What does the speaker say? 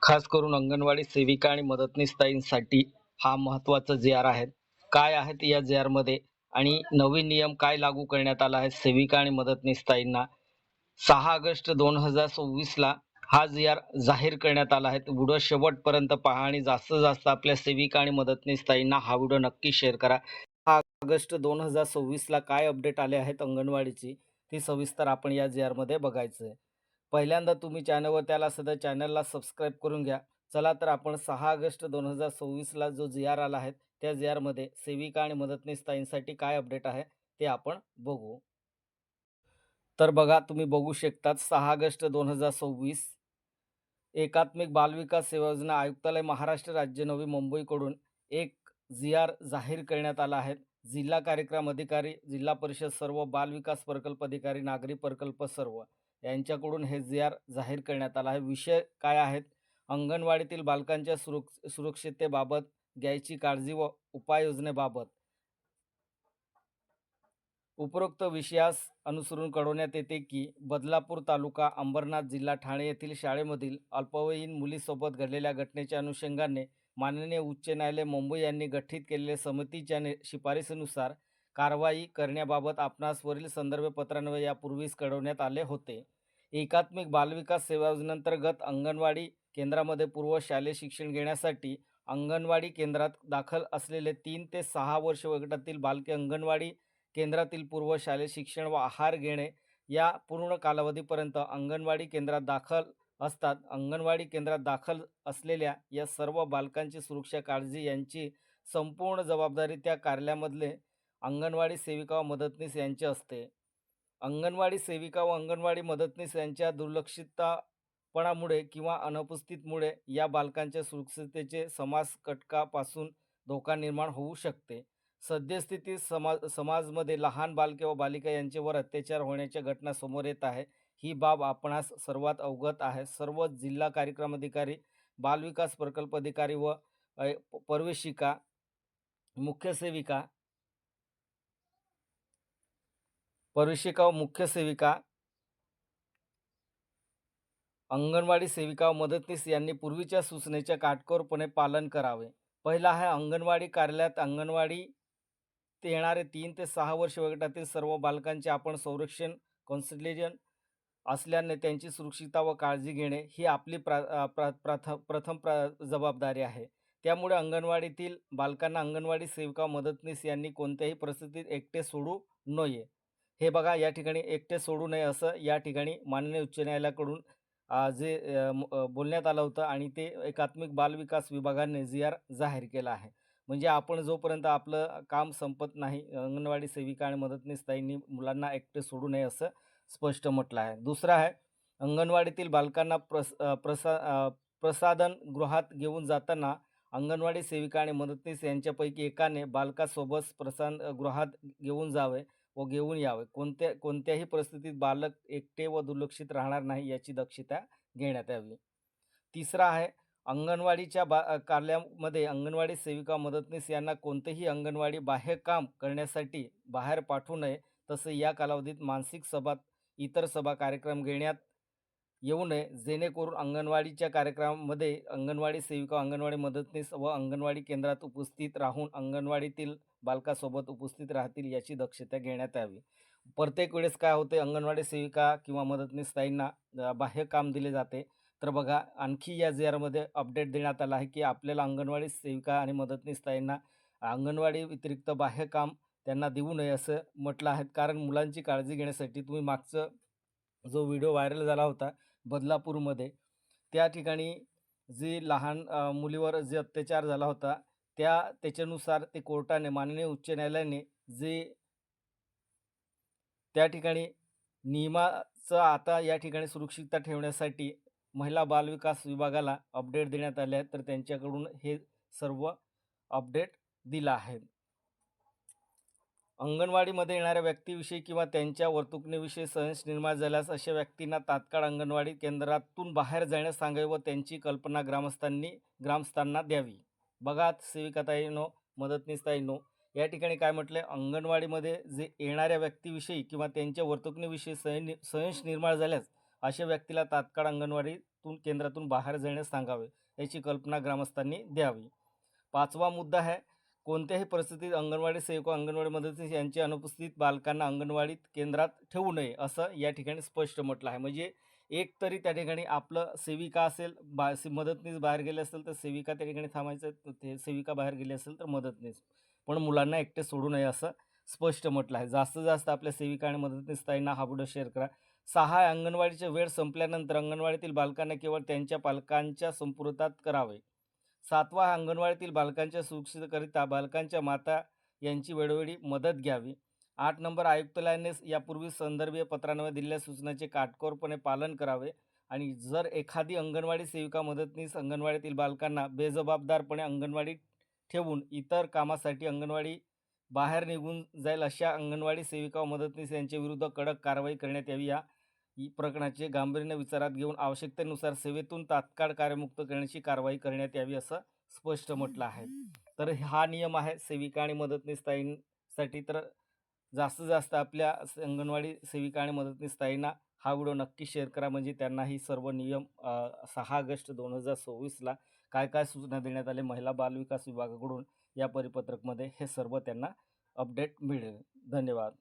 खास करून अंगणवाडी सेविका आणि मदतनीसताईंसाठी हा महत्त्वाचा जी-आर आहे. काय आहेत या जी-आरमध्ये आणि नवीन नियम काय लागू करण्यात आला आहे सेविका आणि मदतनीसताईंना? 6 ऑगस्ट 2026ला हा जी-आर जाहीर करण्यात आला आहे. व्हिडिओ शेवटपर्यंत पहा आणि जास्तीत जास्त आपल्या सेविका आणि मदतनीसताईंना हा व्हिडिओ नक्की शेअर करा. 6 ऑगस्ट 2026ला काय अपडेट आले आहेत अंगणवाडीची, ती सविस्तर आपण या जी-आरमध्ये बघायचं आहे. पहिल्यांदा तुम्ही चॅनलवर त्याला सध्या चॅनलला सबस्क्राईब करून घ्या. चला तर आपण 6 ऑगस्ट 2026ला जो जी-आर आला आहे, त्या जी-आरमध्ये सेविका आणि मदतनीसताईंसाठी काय अपडेट आहे ते आपण बघू. तर बघा तुम्ही बघू शकतात 6 ऑगस्ट 2026 एकात्मिक बालविकास सेवा योजना आयुक्तालय महाराष्ट्र राज्य नवी मुंबईकडून एक जी-आर जाहीर करण्यात आला आहे. जिल्हा कार्यक्रम अधिकारी, जिल्हा परिषद सर्व, बालविकास प्रकल्प अधिकारी, नागरी प्रकल्प सर्व यांच्याकडून हे जी-आर जाहीर करण्यात आला आहे. विषय काय आहेत? अंगणवाडीतील बालकांच्या सुरक्षिततेबाबत घ्यायची काळजी व उपाययोजनेबाबत उपरोक्त विषयास अनुसरून कळवण्यात येते की बदलापूर तालुका, अंबरनाथ जिल्हा, ठाणे येथील शाळेमधील अल्पवयीन मुलीसोबत घडलेल्या घटनेच्या अनुषंगाने माननीय उच्च न्यायालय मुंबई यांनी गठीत केलेल्या समितीच्या शिफारसीनुसार कारवाई करण्याबाबत आपणास वरील संदर्भ पत्रान्वये यापूर्वीच कळवण्यात आले होते. एकात्मिक बालविकास सेवा योजनेअंतर्गत अंगणवाडी केंद्रामध्ये पूर्व शालेय शिक्षण घेण्यासाठी अंगणवाडी केंद्रात दाखल असलेले 3 ते 6 वर्ष वयोगटातील बालके अंगणवाडी केंद्रातील पूर्व शालेय शिक्षण व आहार घेणे या पूर्ण कालावधीपर्यंत अंगणवाडी केंद्रात दाखल असतात. अंगणवाडी केंद्रात दाखल असलेल्या या सर्व बालकांची सुरक्षा काळजी यांची संपूर्ण जबाबदारी त्या कार्यालयामधले अंगणवाडी सेविका व मदतनीस यांची असते. अंगणवाडी सेविका व अंगणवाडी मदतनीस यांच्या दुर्लक्षितपणामुळे किंवा अनुपस्थितीमुळे या बालकांच्या सुरक्षिततेचे समाज कटकापासून धोका निर्माण होऊ शकते. सद्यस्थितीत समाजमध्ये लहान बालके व बालिका यांच्यावर अत्याचार होण्याच्या घटना समोर येत आहे. ही बाब आपणास सर्वात अवगत आहे. सर्व जिल्हा कार्यक्रम अधिकारी, बालविकास प्रकल्प अधिकारी व प्रवेशिका, मुख्य सेविका, व मुख्य सेविका, अंगणवाडी सेविका व मदतनीस यांनी पूर्वीच्या सूचनेचे काटेकोरपणे पालन करावे. पहिला आहे अंगणवाडी कार्यालयात अंगणवाडी ते येणारे 3 ते 6 वर्ष वयोगटातील सर्व बालकांचे आपण संरक्षण कौन्सिलिंग असल्याने त्यांची सुरक्षितता व काळजी घेणे ही आपली प्रथम जबाबदारी आहे. त्यामुळे अंगणवाडीतील बालकांना अंगणवाडी सेविका मदतनीस यांनी कोणत्याही परिस्थितीत एकटे सोडू नये. हे बघा या ठिकाणी एकटे सोडू नये असं या ठिकाणी माननीय उच्च न्यायालयाकडून बोलण्यात आलं होतं आणि ते एकात्मिक बालविकास विभागाने जी-आर जाहीर केला आहे. म्हणजे आपण जोपर्यंत आपलं काम संपत नाही, अंगणवाडी सेविका आणि मदतनीसताईंनी मुलांना एकटे सोडू नये असं स्पष्ट म्हटलं आहे. दुसरं आहे अंगणवाडीतील बालकांना प्रसाधन गृहात घेऊन जाताना अंगणवाडी सेविका आणि मदतनीस यांच्यापैकी एकाने बालकासोबत गृहात घेऊन जावे व घेऊन यावे. कोणत्याही परिस्थितीत बालक एकटे व दुर्लक्षित राहणार नाही याची दक्षता घेण्यात यावी. तिसरा आहे अंगणवाडीच्या कार्यालयामध्ये अंगणवाडी सेविका मदतनीस यांना कोणतेही अंगणवाडी बाह्य काम करण्यासाठी बाहेर पाठवू नये. तसं या कालावधीत मानसिक सभा, इतर सभा कार्यक्रम घेण्यात येऊ नये, जेणेकरून अंगणवाडीच्या कार्यक्रमामध्ये अंगणवाडी सेविका, अंगणवाडी मदतनीस व अंगणवाडी केंद्रात उपस्थित राहून अंगणवाडीतील बालकासोबत उपस्थित राहतील याची दक्षता घेण्यात यावी. प्रत्येक वेळेस काय होते, अंगणवाडी सेविका किंवा मदतनीसताईंना बाह्य काम दिले जाते. तर बघा आणखी या जी-आरमध्ये अपडेट देण्यात आला आहे की आपल्याला अंगणवाडी सेविका आणि मदतनीसताईंना अंगणवाडी व्यतिरिक्त बाह्य काम त्यांना देऊ नये असं म्हटलं आहे. कारण मुलांची काळजी घेण्यासाठी तुम्ही मागचं जो व्हिडिओ व्हायरल झाला होता बदलापूरमध्ये, त्या ठिकाणी जी लहान मुलीवर जे अत्याचार झाला होता त्याच्यानुसार ते कोर्टाने, माननीय उच्च न्यायालयाने जे त्या ठिकाणी नियमाचं आता या ठिकाणी सुरक्षितता ठेवण्यासाठी महिला बालविकास विभागाला अपडेट देण्यात आले आहेत. तर त्यांच्याकडून हे सर्व अपडेट दिलं आहे. अंगणवाडीमध्ये येणाऱ्या व्यक्तीविषयी किंवा त्यांच्या वर्तणुकीविषयी संशय निर्माण झाल्यास अशा व्यक्तींना तात्काळ अंगणवाडी केंद्रातून बाहेर जाण्यास सांगावे व त्यांची कल्पना ग्रामस्थांना द्यावी. बघा सेविकाताईंनो, मदतनीसताईंनो, या ठिकाणी काय म्हटलं आहे, अंगणवाडीमध्ये जे येणाऱ्या व्यक्तीविषयी किंवा त्यांच्या वर्तणुकीविषयी संशय निर्माण झाल्यास अशा व्यक्तीला तात्काळ अंगणवाडी केंद्रातून बाहेर जाण्यास सांगावे, याची कल्पना ग्रामस्थांनी द्यावी. 5वा मुद्दा आहे, कोणत्याही परिस्थितीत अंगणवाडी सेविका, अंगणवाडी मदतनीस यांची अनुपस्थित बालकांना अंगणवाडी केंद्रात ठेवू नये, असं या ठिकाणी स्पष्ट म्हटलं आहे. म्हणजे एक तरी त्या ठिकाणी आपलं सेविका असेल, मदतनीस बाहेर गेले असेल तर सेविका त्या ठिकाणी थांबायचं, ते सेविका बाहेर गेली असेल तर मदतनीस. पण मुलांना एकटे सोडू नये असं स्पष्ट म्हटलं आहे. जास्तीत जास्त आपल्या सेविका आणि मदतनीस ताईंना हा व्हिडिओ शेअर करा. 6 अंगणवाडीची वेळ संपल्यानंतर अंगणवाडीतील बालकांना केवळ त्यांच्या पालकांच्या संपुर्तात करावे. 7वा अंगणवाडीतील बालकांच्या सुरक्षिततेकरिता बालकांच्या माता यांची वेळोवेळी मदत घ्यावी. 8 नंबर, आयुक्तालयाने यापूर्वी संदर्भीय पत्रान्वये दिलेल्या सूचनांचे काटेकोरपणे पालन करावे आणि जर एखादी अंगणवाडी सेविका मदतनीस अंगणवाडीतील बालकांना बेजबाबदारपणे अंगणवाडीत ठेवून इतर कामासाठी अंगणवाडी बाहेर निघून जाईल अशा अंगणवाडी सेविका व मदतनीस यांच्याविरुद्ध कडक कारवाई करण्यात यावी. ही प्रकरणाचे गांभीर्याने विचारात घेऊन आवश्यकतेनुसार सेवेतून तात्काळ कार्यमुक्त करण्याची कारवाई करण्यात यावी, असं स्पष्ट म्हटलं आहे. तर हा नियम आहे सेविका आणि मदतनीस ताईंसाठी. तर जास्तीत जास्त आपल्या अंगणवाडी सेविका आणि मदतनीस ताईंना हा व्हिडिओ नक्की शेअर करा, म्हणजे त्यांना ही सर्व नियम 6 ऑगस्ट 2024ला काय काय सूचना देण्यात आले महिला बालविकास विभागाकडून या परिपत्रकमध्ये, हे सर्व त्यांना अपडेट मिळेल. धन्यवाद.